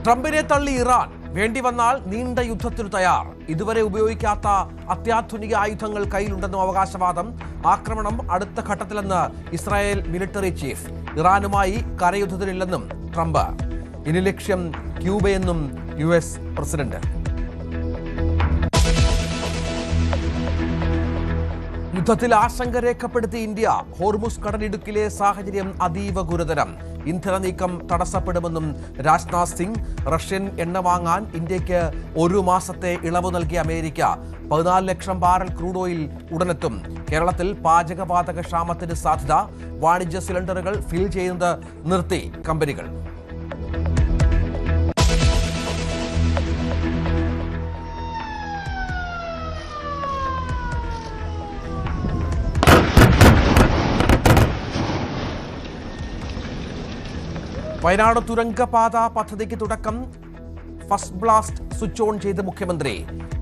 ട്രംപിനെ തള്ളി ഇറാൻ. വേണ്ടി വന്നാൽ നീണ്ട യുദ്ധത്തിനു തയ്യാർ. ഇതുവരെ ഉപയോഗിക്കാത്ത അത്യാധുനിക ആയുധങ്ങൾ കയ്യിലുണ്ടെന്നും അവകാശവാദം. ആക്രമണം അടുത്ത ഘട്ടത്തിലെന്ന് ഇസ്രായേൽ മിലിറ്ററി ചീഫ്. ഇറാനുമായി കരയുദ്ധത്തിനില്ലെന്നും ട്രംപ്. ഇനി ലക്ഷ്യം ക്യൂബയെന്നും US പ്രസിഡന്റ്. യുദ്ധത്തിൽ ആശങ്ക രേഖപ്പെടുത്തി ഇന്ത്യ. ഹോർമുസ് കടലിടുക്കിലെ സാഹചര്യം അതീവ ഗുരുതരം. ഇന്ധന നീക്കം തടസ്സപ്പെടുമെന്നും രാജ്നാഥ് സിംഗ്. റഷ്യൻ എണ്ണ വാങ്ങാൻ ഇന്ത്യക്ക് 1 മാസത്തെ ഇളവ് നൽകിയ അമേരിക്ക. 14 ലക്ഷം ബാരൽ ക്രൂഡ് ഓയിൽ ഉടനെത്തും. കേരളത്തിൽ പാചകവാതക ക്ഷാമത്തിന് സാധ്യത. വാണിജ്യ സിലിണ്ടറുകൾ ഫിൽ ചെയ്യുന്നത് നിർത്തി കമ്പനികൾ. വയനാട് തുരങ്കപാത പദ്ധതിക്ക് തുടക്കം. ഫസ്റ്റ് ബ്ലാസ്റ്റ് സ്വിച്ച് ഓൺ ചെയ്ത് മുഖ്യമന്ത്രി.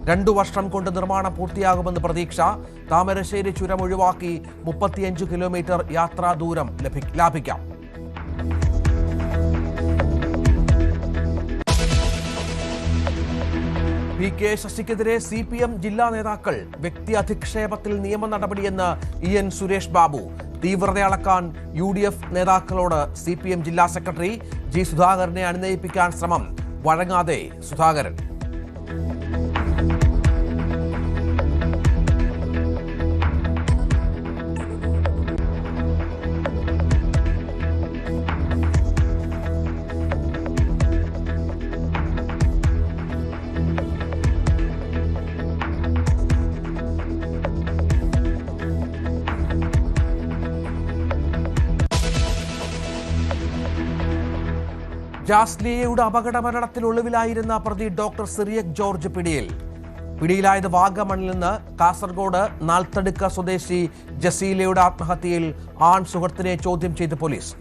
2 വർഷം കൊണ്ട് നിർമ്മാണം പൂർത്തിയാകുമെന്ന് പ്രതീക്ഷ. താമരശ്ശേരി ചുരം ഒഴിവാക്കി 35 കിലോമീറ്റർ യാത്രാ ദൂരം ലാഭിക്കാം. PK ശശിക്കെതിരെ CPM ജില്ലാ നേതാക്കൾ. വ്യക്തി അധിക്ഷേപത്തിൽ നിയമ നടപടിയെന്ന് EN സുരേഷ് ബാബു. തീവ്രത അളക്കാൻ UDF നേതാക്കളോട് CPM ജില്ലാ സെക്രട്ടറി G സുധാകരനെ അനുനയിപ്പിക്കാൻ ശ്രമം. വഴങ്ങാതെ സുധാകരൻ. ജാസ്ലിയയുടെ അപകട മരണത്തിൽ ഒളിവിലായിരുന്ന പ്രതി ഡോക്ടർ സിറിയക് ജോർജ് പിടിയിലായത് വാഗമണിൽ നിന്ന്. കാസർഗോഡ് നാൽത്തടുക്ക സ്വദേശി ജസീലയുടെ ആത്മഹത്യയിൽ ആൺ സുഹൃത്തിനെ ചോദ്യം ചെയ്ത് പോലീസ്.